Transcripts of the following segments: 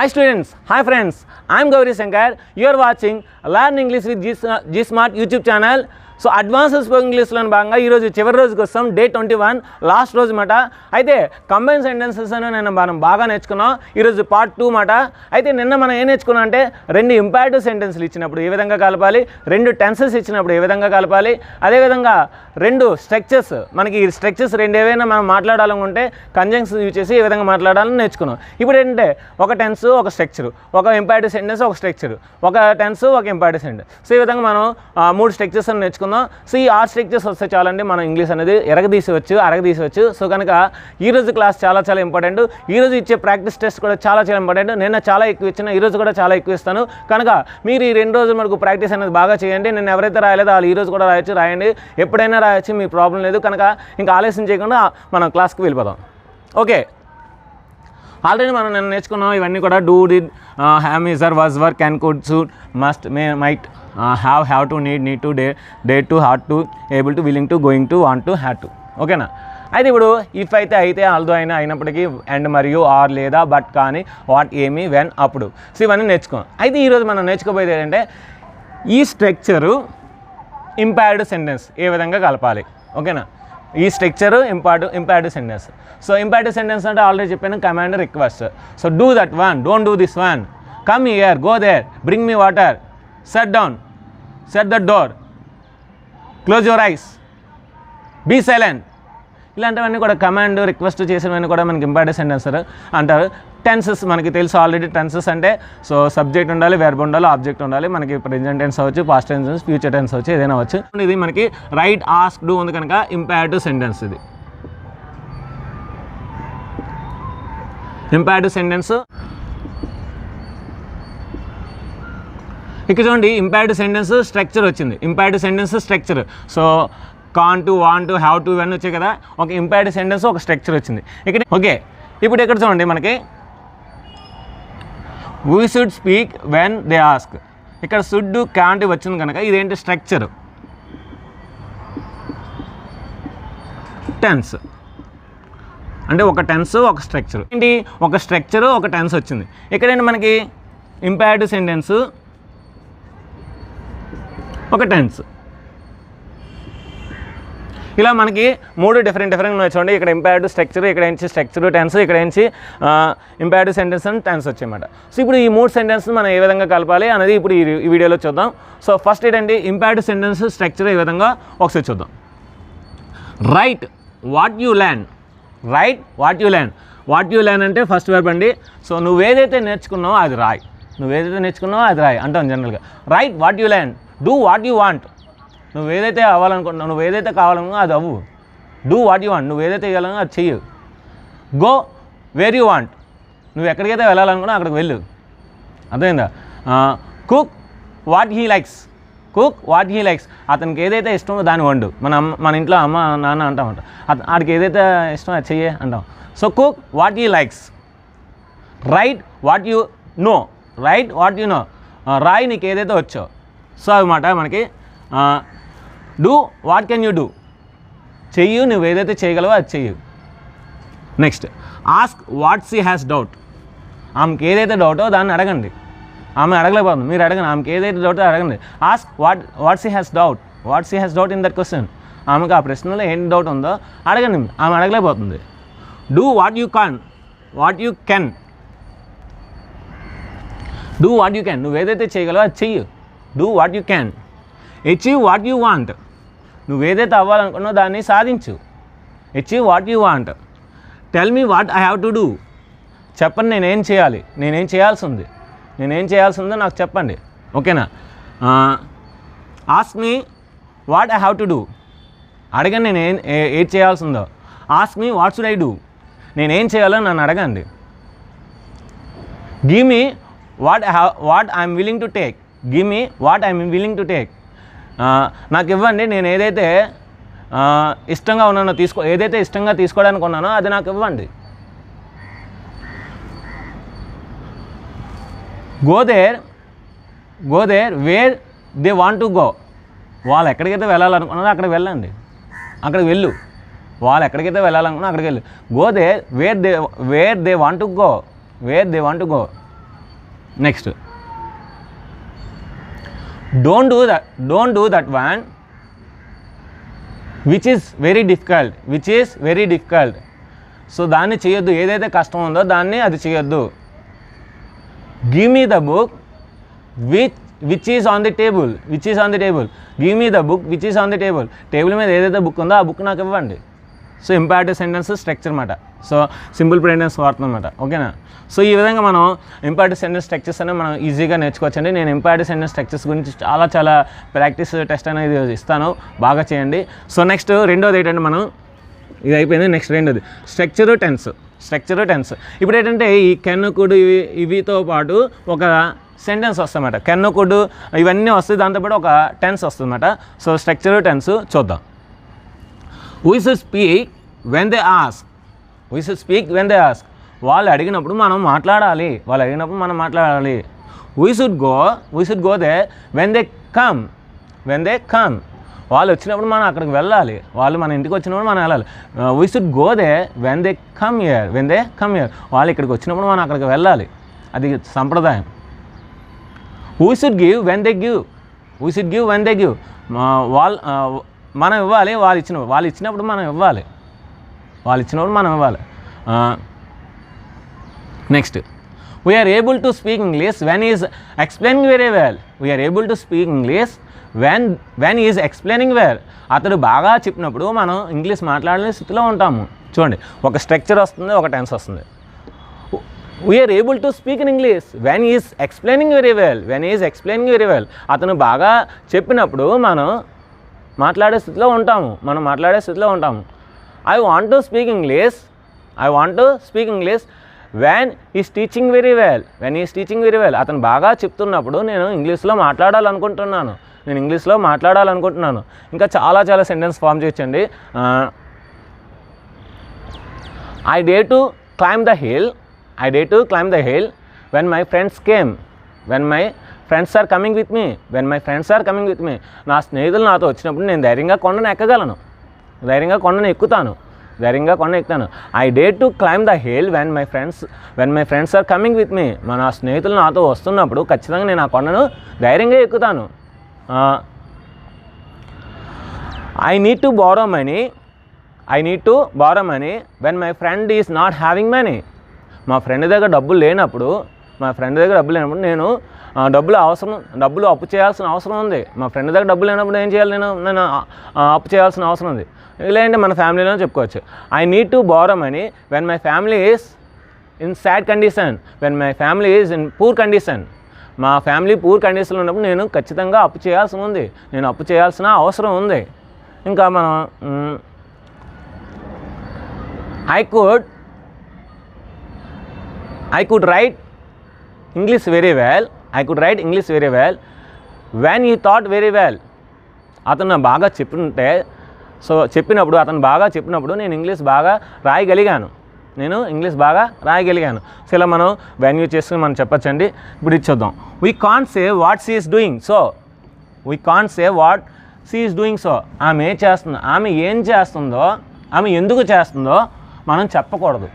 Hi students, hi friends, I am Gauri Shankar. You are watching Learn English with G Smart YouTube channel. So advanced spoken ఇంగ్లీష్లో భాగంగా ఈరోజు చివరి రోజుకి వస్తాం. Day 21 last రోజు మాట. అయితే కంబైన్ సెంటెన్సెస్ అని మనం బాగా నేర్చుకున్నాం. ఈరోజు పార్ట్ 2 మాట. అయితే నిన్న మనం ఏం నేర్చుకున్నాం అంటే రెండు ఇంపారేటివ్ సెంటెన్స్లు ఇచ్చినప్పుడు ఏ విధంగా కలపాలి, రెండు టెన్సెస్ ఇచ్చినప్పుడు ఏ విధంగా కలపాలి, అదేవిధంగా రెండు స్ట్రక్చర్స్, మనకి ఈ స్ట్రక్చర్స్ రెండు ఏవైనా మనం మాట్లాడాలనుకుంటే కంజంక్షన్స్ యూజ్ చేసి ఏ విధంగా మాట్లాడాలని నేర్చుకున్నాం. ఇప్పుడు ఏంటంటే ఒక టెన్స్ ఒక స్ట్రక్చర్, ఒక ఇంపారేటివ్ సెంటెన్స్ ఒక స్ట్రక్చర్, ఒక టెన్స్ ఒక ఇంపారేటివ్ సెంటెన్స్. సో ఈ విధంగా మనం 3 స్ట్రక్చర్స్ అని నేర్చుకున్నాం. సో ఈ 6 స్ట్రక్చర్స్ వస్తే చాలండి మనం ఇంగ్లీష్ అనేది అరగదీసవచ్చు. సో కనుక ఈరోజు క్లాస్ చాలా ఇంపార్టెంట్. ఈరోజు ఇచ్చే ప్రాక్టీస్ టెస్ట్ కూడా చాలా ఇంపార్టెంట్. నిన్న చాలా ఎక్కువ ఇచ్చిన, ఈరోజు కూడా చాలా ఎక్కువ ఇస్తాను. కనుక మీరు ఈ 2 రోజులు మనకు ప్రాక్టీస్ అనేది బాగా చేయండి. నేను ఎవరైతే రాయలేదో వాళ్ళు ఈరోజు కూడా రాయండి, ఎప్పుడైనా రాయొచ్చు, మీ ప్రాబ్లం లేదు. కనుక ఇంకా ఆలస్యం చేయకుండా మనం క్లాస్కి వెళ్ళిపోదాం. ఓకే, ఆల్రెడీ మనం నేను నేర్చుకున్నాం ఇవన్నీ కూడా. Do, did, am, is, are, was, were, can, could, should, must, may, might, have to, need to, dare to, ought to, able to, willing to, going to, want to, had to. ఓకేనా? అయితే ఇప్పుడు if అయితే although అయినప్పటికీ, and, మరియు, are, లేదా, but, కానీ, what, ఏమి, when, అప్పుడు. సో ఇవన్నీ నేర్చుకోం. అయితే ఈరోజు మనం నేర్చుకోబోయేది ఏంటంటే ఈ స్ట్రక్చరు ఇంపారేటివ్ సెంటెన్స్ ఏ విధంగా కలపాలి. ఓకేనా? ఈ structure imperative sentence. So imperative sentence అంటే ఆల్రెడీ చెప్పాను, command, request. So do that one, don't do this one, come here, go there, bring me water, sit down, set the door, close your eyes, be silent. ఇలాంటివన్నీ కూడా command, request చేసినవన్నీ కూడా మనకి imperative sentence అంటారు. Tenses మనకి తెలుసు already. Tenses అంటే so subject ఉండాలి, వెర్బ్ ఉండాలి, ఆబ్జెక్ట్ ఉండాలి. మనకి ప్రెజెంట్ టెన్స్ అవచ్చు, పాస్ట్ టెన్స్, ఫ్యూచర్ టెన్స్ అవచ్చు, ఏదైనా అవచ్చు. ఇది మనకి రైట్, ఆస్క్, డూ ఉంది కనుక ఇంపారేటివ్ సెంటెన్స్. ఇది ఇంపారేటివ్ సెంటెన్స్. ఇక్కడ చూడండి, ఇంపారేటివ్ సెంటెన్స్ స్ట్రక్చర్ వచ్చింది. Imperative sentence structure. So can to, want to, have to ఇవన్నీ వచ్చాయి కదా. ఒక ఇంపారేటివ్ సెంటెన్స్ ఒక స్ట్రక్చర్ వచ్చింది ఇక్కడ. ఓకే, ఇప్పుడు ఇక్కడ చూడండి మనకి we should speak when they ask. ఇక్కడ షుడ్, కాంట్ వచ్చింది కనుక ఇదేంటి స్ట్రక్చర్, టెన్స్. అంటే ఒక టెన్స్ ఒక స్ట్రక్చర్. ఏంటి, ఒక స్ట్రక్చరు ఒక టెన్స్ వచ్చింది. ఇక్కడేంటి మనకి ఇంపారేటివ్ సెంటెన్స్ ఒక టెన్స్. ఇలా మనకి 3 డిఫరెంట్ చూడండి. ఇక్కడ ఇంపారేటివ్ స్ట్రక్చర్, ఇక్కడ నుంచి స్ట్రక్చర్, టెన్స్, ఇక్కడ నుంచి ఇంపారేటివ్ సెంటెన్స్ అండ్ టెన్స్ వచ్చాయన్నమాట. సో ఇప్పుడు ఈ 3 సెంటెన్స్ మనం ఏ విధంగా కలపాలి అనేది ఇప్పుడు ఈ వీడియోలో చూద్దాం. సో ఫస్ట్ ఏంటంటే ఇంపారేటివ్ సెంటెన్స్ స్ట్రక్చర్ ఏ విధంగా ఒకసారి చూద్దాం. Write what you learn. Write what you learn. What you learn అంటే ఫస్ట్ వెర్బ్ అండి. సో నువ్వేదైతే నేర్చుకున్నావో అది రాయి. నువ్వేదైతే నేర్చుకున్నావో అది రాయి అంటాం జనరల్గా. Write what you learn. Do what you want. నువ్వేదైతే అవ్వాలనుకుంటున్నావు, నువ్వేదైతే కావాలనుకున్నావు అది అవ్వు. Do what you want. నువ్వేదైతే చేయాలనుకో అది చెయ్యు. Go where you want. నువ్వు ఎక్కడికైతే వెళ్ళాలనుకున్నావు అక్కడికి వెళ్ళు. అర్థమైందా? Cook what he likes. Cook what he likes. అతనికి ఏదైతే ఇష్టమో దాన్ని వండు. మన ఇంట్లో అమ్మ నాన్న అంటామంట. వాడికి ఏదైతే ఇష్టమో అది చెయ్యే అంటాం. So cook what he likes. Right what you know. Right what you know. రాయి నీకు ఏదైతే వచ్చో. సో అన్నమాట మనకి do what can you do. చెయ్యు, నువ్వు ఏదైతే చేయగలవో అది చెయ్యు. Next ask what she has doubt. ఆమెకి ఏదైతే డౌటో దాన్ని అడగండి. ఆమె అడగలేకపోతుంది, మీరు అడగండి. ఆమెకి ఏదైతే డౌటో అడగండి. Ask what she has doubt. What she has doubt in that question. ఆమెకు ఆ ప్రశ్నలో ఏం డౌట్ ఉందో అడగండి. ఆమె అడగలేకపోతుంది. Do what you can. What you can. Do what you can. నువ్వు ఏదైతే చేయగలవో అది చెయ్యు. Do what you can. Achieve what you want. నువ్వేదైతే అవ్వాలనుకున్నావు దాన్ని సాధించు. Achieve what you want. Tell me what I have to do. చెప్పండి నేనేం చేయాలి, నేనేం చేయాల్సి ఉంది, నేనేం చేయాల్సి ఉందో నాకు చెప్పండి. ఓకేనా? Ask me what I have to do. అడగండి నేను ఏం చేయాల్సి ఉందో. Ask me what should I do. నేనేం చేయాలో నన్ను అడగండి. Give me what I'm willing to take. Give me what I'm willing to take. నాకు ఇవ్వండి, నేను ఏదైతే ఇష్టంగా ఉన్నానో ఏదైతే ఇష్టంగా తీసుకోవడానికి ఉన్నానో అది నాకు ఇవ్వండి. Go there where they want to go. వాళ్ళు ఎక్కడికైతే వెళ్ళాలనుకున్నారో అక్కడికి వెళ్ళండి. అక్కడికి వెళ్ళు. వాళ్ళు ఎక్కడికైతే వెళ్ళాలనుకున్నా అక్కడికి వెళ్ళు. Go there where they want to go. Where they want to go. Next don't do that one which is very difficult. So దాన్ని చేయొద్దు, ఏదైతే కష్టం ఉందో దాన్ని అది చేయొద్దు. Give me the book which is on the table. Give me the book which is on the table. Table మీద ఏదైతే బుక్ ఉందో ఆ బుక్ నాకు ఇవ్వండి. సో ఇంపారిటివ్ సెంటెన్స్ స్ట్రక్చర్ అనమాట. సో సింపుల్ ప్రెజెంట్ వాడుతుంది అనమాట. ఓకేనా? సో ఈ విధంగా మనం ఇంపారిటివ్ సెంటెన్స్ స్ట్రక్చర్స్ అనేవి మనం ఈజీగా నేర్చుకోవచ్చండి. నేను ఇంపారిటివ్ సెంటెన్స్ స్ట్రక్చర్స్ గురించి చాలా ప్రాక్టీస్ టెస్ట్ అనేది ఇస్తాను, బాగా చేయండి. సో నెక్స్ట్ రెండోది ఏంటంటే మనం ఇది అయిపోయింది. నెక్స్ట్ రెండోది స్ట్రక్చర్ టెన్స్. ఇప్పుడు ఏంటంటే ఈ కెన్ కుడ్ ఇవితో పాటు ఒక సెంటెన్స్ వస్తుందన్నమాట. కెన్ కుడ్ ఇవన్నీ వస్తాయి, దాంతోపాటు ఒక టెన్స్ వస్తుందన్నమాట. సో స్ట్రక్చర్ టెన్స్ చూద్దాం. We should speak when they ask. వాళ్ళు అడిగినప్పుడు మనం మాట్లాడాలి. We should go there when they come. వాళ్ళు వచ్చినప్పుడు మనం అక్కడికి వెళ్ళాలి. వాళ్ళు మన ఇంటికి వచ్చినప్పుడు మనం వెళ్ళాలి. We should go there when they come here. వాళ్ళు ఇక్కడికి వచ్చినప్పుడు మనం అక్కడికి వెళ్ళాలి. అది సంప్రదాయం. We should give when they give. మనం ఇవ్వాలి, వాళ్ళు ఇచ్చినప్పుడు మనం ఇవ్వాలి. Next we are able to speak English when is explaining very well. When is explaining well. అతడు బాగా చెప్పినప్పుడు మనం ఇంగ్లీష్ మాట్లాడలేని స్థితిలో ఉంటాము. చూడండి, ఒక స్ట్రక్చర్ వస్తుంది, ఒక టెన్స్ వస్తుంది. We are able to speak in English when is explaining very well. అతను బాగా చెప్పినప్పుడు మనం మాట్లాడే స్థితిలో ఉంటాము. I want to speak English when is teaching very well. అతను బాగా చెప్తున్నప్పుడు నేను ఇంగ్లీష్లో మాట్లాడాలనుకుంటున్నాను. ఇంకా చాలా సెంటెన్స్ ఫామ్ చేయొచ్చండి. I dare to climb the hill when my friends came. Friends are coming with me. నా స్నేహితులు నాతో వచ్చినప్పుడు నేను ధైర్యంగా కొండను ఎక్కుతాను. I dare to climb the hill when my friends are coming with me. నా స్నేహితులు నాతో వస్తున్నప్పుడు ఖచ్చితంగా నేను ఆ కొండను ధైర్యంగా ఎక్కుతాను. I need to borrow money when my friend is not having money. మా ఫ్రెండ్ దగ్గర డబ్బులు లేనప్పుడు నేను డబ్బులు అప్పు చేయాల్సిన అవసరం ఉంది. మా ఫ్రెండ్ దగ్గర డబ్బులు లేనప్పుడు ఏం చేయాలి? నేను అప్పు చేయాల్సిన అవసరం ఉంది. లేదంటే మన ఫ్యామిలీలో చెప్పుకోవచ్చు. I need to borrow money when my family is in sad condition. Poor condition. మా ఫ్యామిలీ పూర్ కండిషన్లో ఉన్నప్పుడు నేను ఖచ్చితంగా అప్పు చేయాల్సిన అవసరం ఉంది. ఇంకా మనం I could right English very well when you thought very well. అతను బాగా చెప్పినప్పుడు నేను ఇంగ్లీష్ బాగా రాయగలిగాను. సో ఇలా మనం వెన్ యూ చేసుకుని మనం చెప్పచ్చండి. ఇప్పుడు ఇది చూద్దాం. We can't say what she is doing so. ఆమె ఏం చేస్తుందో, ఆమె ఎందుకు చేస్తుందో మనం చెప్పకూడదు.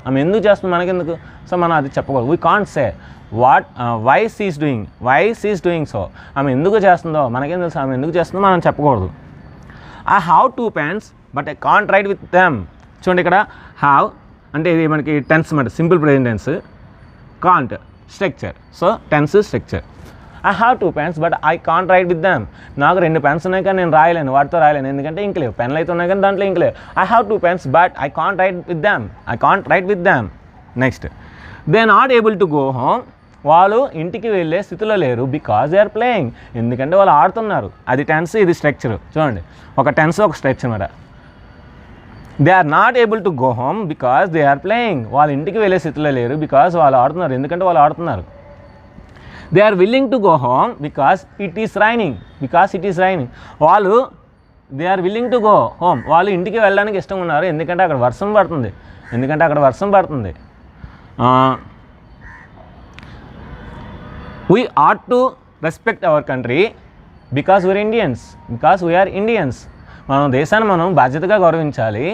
ఆమె ఎందుకు చేస్తుంది మనకెందుకు? సో మనం అది చెప్పకూడదు. We can't say why she is doing so. ఆమె ఎందుకు చేస్తుందో మనకేం తెలుసు, ఆమె ఎందుకు చేస్తుందో మనం చెప్పకూడదు. I have 2 pens but I can't write with them. చూడండి, ఇక్కడ హ్యావ్ అంటే ఇది మనకి టెన్స్ మాట, simple present tense. Can't structure. So tense structure. I have 2 pens but I can't write with them. నాకు 2 pens ఉన్నాయి కానీ నేను వాటితో రాయలేను, ఎందుకంటే ఇంక లేవు. పెన్లు అయితే ఉన్నాయి కానీ దాంట్లో ఇంక లేవు. I have 2 pens but I can't write with them. Next, they are not able to go home. వాళ్ళు ఇంటికి వెళ్ళే స్థితిలో లేరు బికాజ్ దే ఆర్ ప్లేయింగ్. ఎందుకంటే వాళ్ళు ఆడుతున్నారు. అది టెన్స్, ఇది స్ట్రక్చర్. చూడండి, ఒక టెన్స్, ఒక స్ట్రక్చర్ అన్నమాట. They are not able to go home because they are playing. వాళ్ళు ఇంటికి వెళ్ళే స్థితిలో లేరు బికాజ్ వాళ్ళు ఆడుతున్నారు, ఎందుకంటే వాళ్ళు ఆడుతున్నారు. They are willing to go home because it is raining. వాళ్ళు they are willing to go home. వాళ్ళు ఇంటికి వెళ్ళడానికి ఇష్టం ఉన్నారు, ఎందుకంటే అక్కడ వర్షం పడుతుంది. We ought to respect our country because we are Indians. మన దేశాన్ని మనం బాధ్యతగా గౌరవించాలి,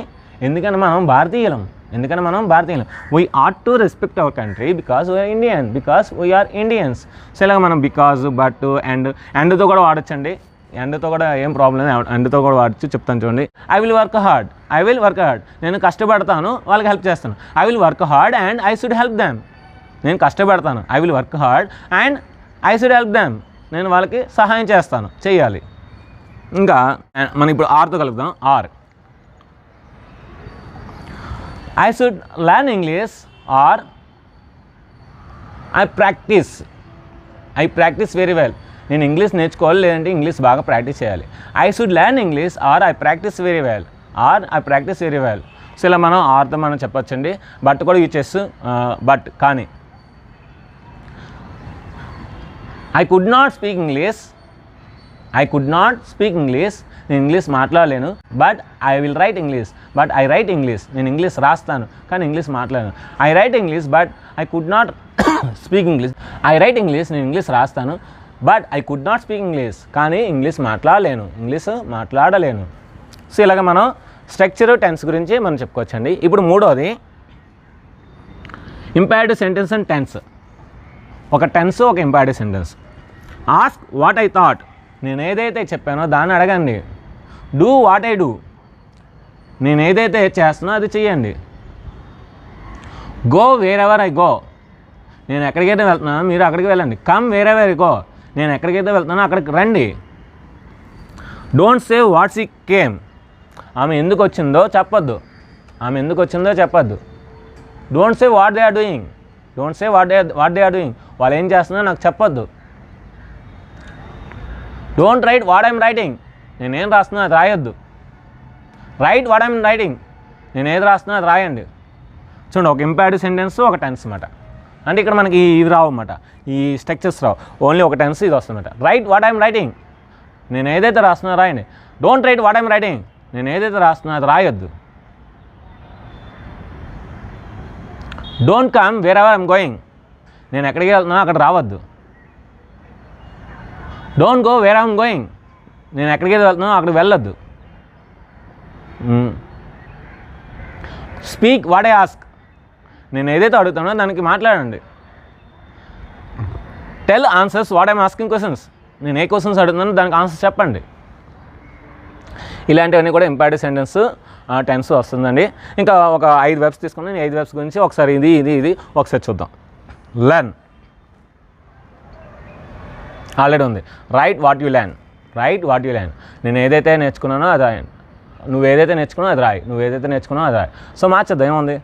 ఎందుకంటే మనం భారతీయులం. ఎందుకంటే మనం భారతీయులు. We ought to respect our country because we are Indian, because we are Indians. So ఇలాగ మనం బికాజ్, బట్, అండ్తో కూడా వాడచ్చండి. అండ్తో కూడా ఏం ప్రాబ్లం, అండ్తో కూడా వాడచ్చు. చెప్తాను చూడండి. I will work hard. నేను కష్టపడతాను, వాళ్ళకి హెల్ప్ చేస్తాను. I will work hard and I should help them. నేను కష్టపడతాను, I will work hard and I should help them. నేను వాళ్ళకి సహాయం చేస్తాను, చేయాలి. ఇంకా మనం ఇప్పుడు ఆర్తో కలుపుదాం. Or, I should learn English or I practice very well. నేను ఇంగ్లీష్ నేర్చుకోవాలి, లేదంటే ఇంగ్లీష్ బాగా ప్రాక్టీస్ చేయాలి. I should learn English or I practice very well. So ఇలా మనం ఆర్తో మనం చెప్పొచ్చండి. బట్ కూడా యూజ్ చేస్తూ బట్ కానీ. I could not speak English. నేను ఇంగ్లీష్ మాట్లాడలేను. But I right English. నేను ఇంగ్లీష్ రాస్తాను, కానీ ఇంగ్లీష్ మాట్లాడలేను. I right English but I could not speak English. నేను ఇంగ్లీష్ రాస్తాను, but I could not speak English. కానీ ఇంగ్లీష్ మాట్లాడలేను. సో ఇలాగ మనం స్ట్రక్చర్, టెన్స్ గురించి మనం చెప్పుకోవచ్చండి. ఇప్పుడు మూడోది ఇంపారేటివ్ సెంటెన్స్ అండ్ టెన్స్. ఒక టెన్స్, ఒక imperative sentence. Ask what I thought. నేను ఏదైతే చెప్పానో దాన్ని అడగండి. Do what I do. నేను ఏదైతే చేస్తున్నా అది చెయ్యండి. Go wherever I go. నేను ఎక్కడికైతే వెళ్తున్నానో మీరు అక్కడికి వెళ్ళండి. Come wherever I go. నేను ఎక్కడికైతే వెళ్తున్నానో అక్కడికి రండి. Don't say what she came. ఆమె ఎందుకు వచ్చిందో చెప్పొద్దు. Don't say what they are doing. వాళ్ళు ఏం చేస్తున్నారో నాకు చెప్పొద్దు. Don't write what I'm writing. నేనేం రాస్తున్నా అది రాయొద్దు. Write what I'm writing. నేను ఏది రాస్తున్నా అది రాయండి. చూడండి, ఒక ఇంపారేటివ్ సెంటెన్స్, ఒక టెన్స్ అన్నమాట. అంటే ఇక్కడ మనకి ఇది రావు అన్నమాట, ఈ స్ట్రక్చర్స్ రావు. ఓన్లీ ఒక టెన్స్ ఇది వస్తుందన్నమాట. Write what I'm writing. నేను ఏదైతే రాస్తున్నా రాయండి. Don't write what I'm writing. నేను ఏదైతే రాస్తున్నా అది రాయొద్దు. Don't come wherever I'm going. నేను ఎక్కడికి వెళ్తున్నా అక్కడ రావద్దు. Don't go where I'm going. నేను ఎక్కడికైతే వెళ్తున్నానో అక్కడికి వెళ్ళొద్దు. Speak what I ask. నేను ఏదైతే అడుగుతానో దానికి మాట్లాడండి. Tell answers what I'm asking questions. నేను ఏ క్వశ్చన్స్ అడుగుతున్నానో దానికి ఆన్సర్స్ చెప్పండి. ఇలాంటివన్నీ కూడా ఇంపారేటివ్ సెంటెన్స్, టెన్స్ వస్తుందండి. ఇంకా ఒక 5 వెబ్స్ తీసుకుని 5 వెబ్స్ గురించి ఒకసారి ఇది ఒకసారి చూద్దాం. లెర్న్ ఆల్రెడీ ఉంది. Right what you learn. నేను ఏదైతే నేర్చుకున్నానో అది రాయండి. నువ్వు ఏదైతే నేర్చుకున్నావు అది రాయి. సో మార్చేద్దాం, ఏముంది.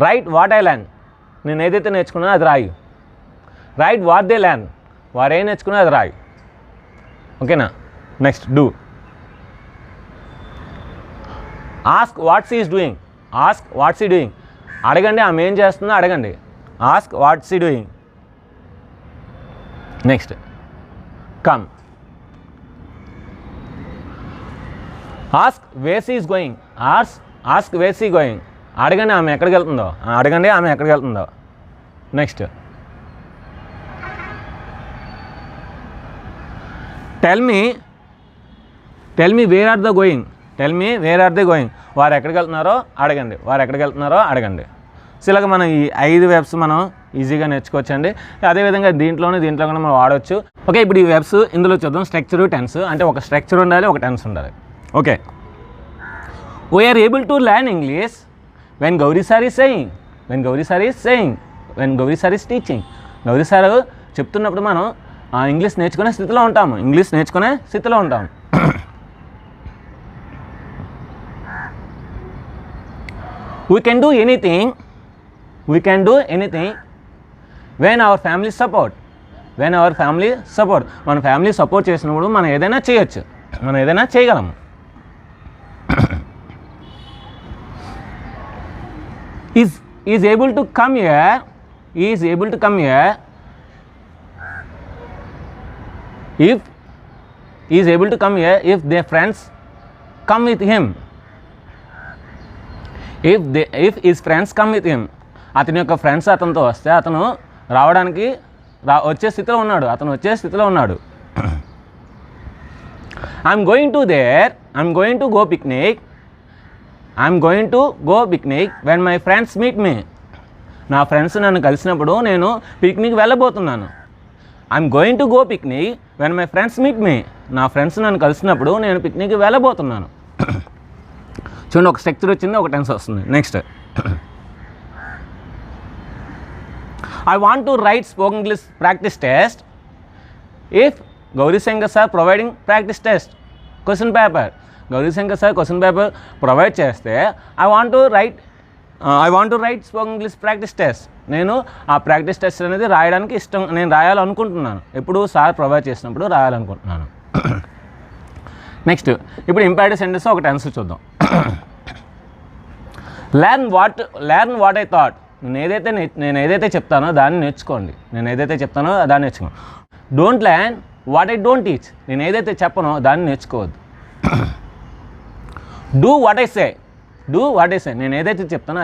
Write what I learn. నేను ఏదైతే నేర్చుకున్నానో అది రాయి. Write what they learn. వారు ఏం నేర్చుకున్నా అది రాయి. ఓకేనా. Next do. Ask what she is doing. అడగండి, ఆమె ఏం చేస్తుందో అడగండి. Ask what she doing. Next come. Ask where she is going. అడగండి, ఆమె ఎక్కడికి వెళ్తుందో. Next tell me where are they going. వారు ఎక్కడికి వెళ్తున్నారో అడగండి. సో ఇలాగ మనం ఈ 5 వెబ్స్ మనం ఈజీగా నేర్చుకోవచ్చండి. అదేవిధంగా దీంట్లో కూడా మనం వాడవచ్చు. ఓకే, ఇప్పుడు ఈ వెబ్స్ ఇందులో చూద్దాం. Structure, tense. అంటే ఒక స్ట్రక్చర్ ఉండాలి, ఒక టెన్స్ ఉండాలి. Okay. We are able to learn English when Gauri sir is teaching. Gauri sir చెప్తున్నప్పుడు మనం ఇంగ్లీష్ నేర్చుకునే స్థితిలో ఉంటాము. We can do anything when our family support. మన ఫ్యామిలీ సపోర్ట్ చేసినప్పుడు మనం ఏదైనా చేయగలము. is able to come here. If their friends come with him. If his friends come with him. అతని యొక్క ఫ్రెండ్స్ అతనితో వస్తే అతను వచ్చే స్థితిలో ఉన్నాడు. I'm going to go picnic I'm going to go picnic when my friends meet me. నా friends నన్ను కలిసినప్పుడు నేను పిక్నిక్ వెళ్ళబోతున్నాను. I'm going to go picnic when my friends meet me. నా ఫ్రెండ్స్ నన్ను కలిసినప్పుడు నేను పిక్నిక్ వెళ్ళబోతున్నాను. చూడండి, ఒక స్ట్రక్చర్ వచ్చింది, ఒక టెన్స్ వస్తుంది. Next, I want to write spoken English practice test if Gaurishankar sir providing practice test question paper. Gaurishankar sir question paper provide చేస్తే I want to write spoken English practice test. నేను ఆ practice test అనేది రాయడానికి ఇష్టం, నేను రాయాలనుకుంటున్నాను. ఎప్పుడు sir provide చేసినప్పుడు రాయాలనుకుంటున్నాను. నెక్స్ట్, ఇప్పుడు ఇంపార్టెంట్ సెంటెన్స్ ఒక టెన్స్ చూద్దాం. Learn what I thought. నేను ఏదైతే చెప్తానో దాన్ని నేర్చుకోండి. Don't learn what I don't teach. నేను ఏదైతే చెప్పనో దాన్ని నేర్చుకోవద్దు. Do what I say. నేను ఏదైతే చెప్తానో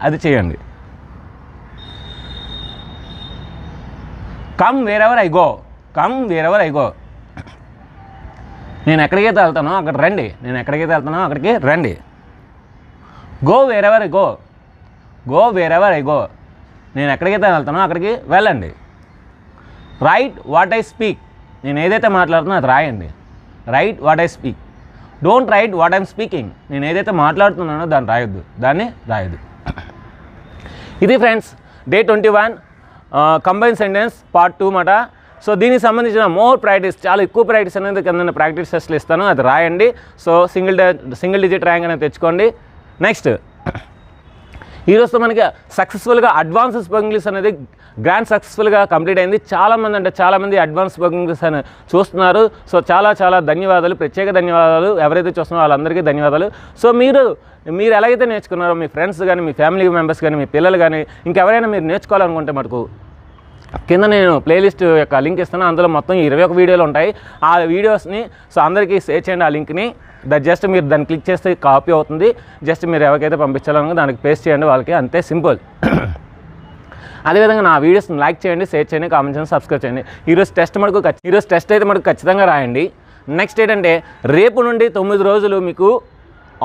అది చెయ్యండి. Come wherever I go. నేను ఎక్కడికైతే వెళ్తానో అక్కడికి రండి. Go wherever I go. నేను ఎక్కడికైతే వెళ్తానో అక్కడికి వెళ్ళండి. Write what I speak. నేను ఏదైతే మాట్లాడుతున్నా అది రాయండి. Don't write what I'm speaking. నేను ఏదైతే మాట్లాడుతున్నానో దాన్ని రాయొద్దు. ఇది friends day 21 combine sentence part 2 మాట. సో దీనికి సంబంధించిన మోర్ ప్రాక్టీస్, చాలా ఎక్కువ ప్రాక్టీస్ అనేది కింద ప్రాక్టీస్ టెస్ట్లు ఇస్తాను, అది రాయండి. సో సింగిల్ డిజిట్ ర్యాంక్ అనేది తెచ్చుకోండి. నెక్స్ట్, ఈరోజుతో మనకి సక్సెస్ఫుల్గా అడ్వాన్స్ స్పోకెన్ ఇంగ్లీష్ అనేది గ్రాండ్ సక్సెస్ఫుల్గా కంప్లీట్ అయింది. చాలామంది అడ్వాన్స్ స్పోకెన్ ఇంగ్లీష్ అని చూస్తున్నారు. సో చాలా ధన్యవాదాలు, ప్రత్యేక ధన్యవాదాలు. ఎవరైతే చూస్తున్నారో వాళ్ళందరికీ ధన్యవాదాలు. సో మీరు ఎలాగైతే నేర్చుకున్నారో మీ ఫ్రెండ్స్ కానీ, మీ ఫ్యామిలీ మెంబర్స్ కానీ, మీ పిల్లలు కానీ, ఇంకెవరైనా మీరు నేర్చుకోవాలనుకుంటే మటుకు కింద నేను ప్లేలిస్ట్ యొక్క లింక్ ఇస్తాను. అందులో మొత్తం 21 వీడియోలు ఉంటాయి. ఆ వీడియోస్ని సో అందరికీ షేర్ చేయండి. ఆ లింక్ని జస్ట్ మీరు దాన్ని క్లిక్ చేస్తే కాపీ అవుతుంది. జస్ట్ మీరు ఎవరికైతే పంపించాలనుకో దానికి పేస్ట్ చేయండి వాళ్ళకి, అంతే, సింపుల్. అదేవిధంగా నా వీడియోస్ని లైక్ చేయండి, షేర్ చేయండి, కామెంట్ చేయండి, సబ్స్క్రైబ్ చేయండి. ఈరోజు టెస్ట్ అయితే మనకు ఖచ్చితంగా రాయండి. నెక్స్ట్ ఏంటంటే, రేపు నుండి 9 రోజులు మీకు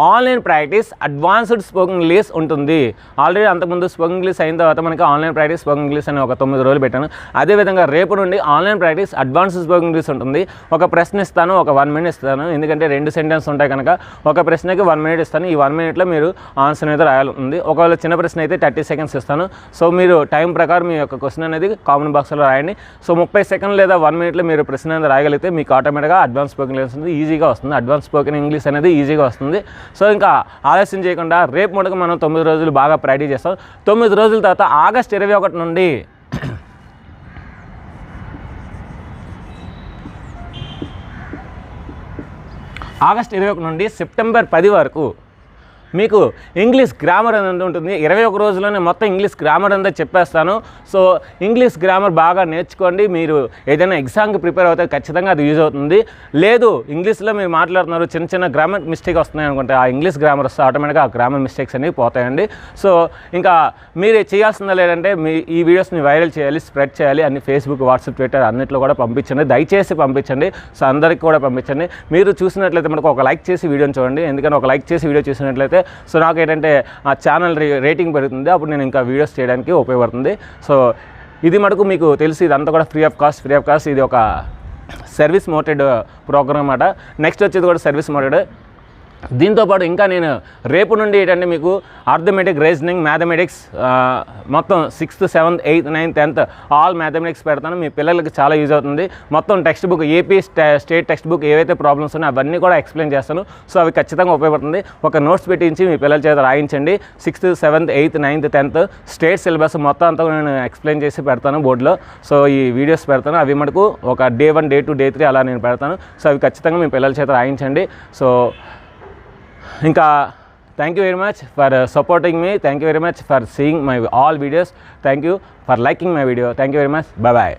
online practice advanced spoken English ఉంటుంది. ఆల్రెడీ అంతకుముందు స్పోకెన్ ఇంగ్లీష్ అయిన తర్వాత మనకి ఆన్లైన్ ప్రాక్టీస్ స్పోకెన్ ఇంగ్లీష్ అని ఒక 9 రోజులు పెట్టాను. అదేవిధంగా రేపు నుండి online practice advanced spoken English ఉంటుంది. ఒక ప్రశ్న ఇస్తాను, ఒక 1 మినిట్ ఇస్తాను. ఎందుకంటే 2 సెంటెన్స్ ఉంటాయి కనుక ఒక ప్రశ్నకి 1 మినిట్ ఇస్తాను. ఈ 1 మినిట్లో మీరు ఆన్సర్ అయితే రాయాలి ఉంది. ఒకవేళ చిన్న ప్రశ్న అయితే 30 సెకండ్స్ ఇస్తాను. సో మీరు టైం ప్రకారం మీ యొక్క క్వశ్చన్ అనేది కామెంట్ బాక్స్లో రాయండి. సో 30 సెకండ్లు లేదా 1 మినిట్లో మీరు ప్రశ్న అనేది రాయగలిగితే మీకు ఆటోమేటిక్గా అడ్వాన్స్ స్పోకెన్ ఇంగ్లీష్ అనేది ఈజీగా వస్తుంది. అడ్వాన్స్ స్పోకెన్ ఇంగ్లీష్ అనేది ఈజీగా వస్తుంది. సో ఇంకా ఆలస్యం చేయకుండా రేపు మటుకు మనం 9 రోజులు బాగా ప్రాక్టీస్ చేస్తాం. 9 రోజుల తర్వాత ఆగస్ట్ 21 నుండి సెప్టెంబర్ 10 వరకు మీకు ఇంగ్లీష్ గ్రామర్ అనేది ఉంటుంది. 21 రోజుల్లోనే మొత్తం ఇంగ్లీష్ గ్రామర్ అంతా చెప్పేస్తాను. సో ఇంగ్లీష్ గ్రామర్ బాగా నేర్చుకోండి. మీరు ఏదైనా ఎగ్జామ్కి ప్రిపేర్ అవుతే ఖచ్చితంగా అది యూజ్ అవుతుంది. లేదు ఇంగ్లీష్లో మీరు మాట్లాడుతున్నారు, చిన్న గ్రామర్ మిస్టేక్ వస్తున్నాయి అనుకుంటే ఆ ఇంగ్లీష్ గ్రామర్ వస్తే ఆటోమేటిక్గా ఆ గ్రామర్ మిస్టేక్స్ అనేవి పోతాయండి. సో ఇంకా మీరు చేయాల్సిందా లేదంటే ఈ వీడియోస్ని వైరల్ చేయాలి, స్ప్రెడ్ చేయాలి. అన్ని ఫేస్బుక్, వాట్సాప్, ట్విట్టర్ అన్నింటిలో కూడా పంపించండి. దయచేసి పంపించండి. సో అందరికీ కూడా పంపించండి. మీరు చూసినట్లయితే మనకు ఒక లైక్ చేసి వీడియోని చూడండి. ఎందుకంటే ఒక లైక్ చేసి వీడియో చూసినట్లయితే సో నాకు ఏంటంటే ఆ ఛానల్ రేటింగ్ పెరుగుతుంది. అప్పుడు నేను ఇంకా వీడియోస్ చేయడానికి ఉపయోగపడుతుంది. సో ఇది మటుకు మీకు తెలిసి ఇదంతా కూడా ఫ్రీ ఆఫ్ కాస్ట్. ఇది ఒక సర్వీస్ మోటెడ్ ప్రోగ్రామ్ అన్నమాట. నెక్స్ట్ వచ్చేది కూడా సర్వీస్ మోటెడ్. దీంతోపాటు ఇంకా నేను రేపు నుండి ఏంటంటే మీకు అర్థమెటిక్, రీజనింగ్, మ్యాథమెటిక్స్ మొత్తం 6th, 7th, 8th, 9th, 10th all mathematics పెడతాను. మీ పిల్లలకి చాలా యూజ్ అవుతుంది. మొత్తం text book, AP state text book ఏవైతే ప్రాబ్లమ్స్ ఉన్నాయో అవన్నీ కూడా ఎక్స్ప్లెయిన్ చేస్తాను. సో అవి ఖచ్చితంగా ఉపయోగపడుతుంది. ఒక నోట్స్ పెట్టించి మీ పిల్లల చేత రాయించండి. 6th, 7th, 8th, 9th, 10th state syllabus మొత్తం అంతా నేను ఎక్స్ప్లెయిన్ చేసి పెడతాను బోర్డులో. సో ఈ వీడియోస్ పెడతాను. అవి మటుకు ఒక Day 1, Day 2, Day 3 అలా నేను పెడతాను. సో అవి ఖచ్చితంగా మీ పిల్లల చేత రాయించండి. సో ఇంకా thank you very much for supporting me. Thank you very much for seeing my all videos. Thank you for liking my video. Thank you very much. Bye.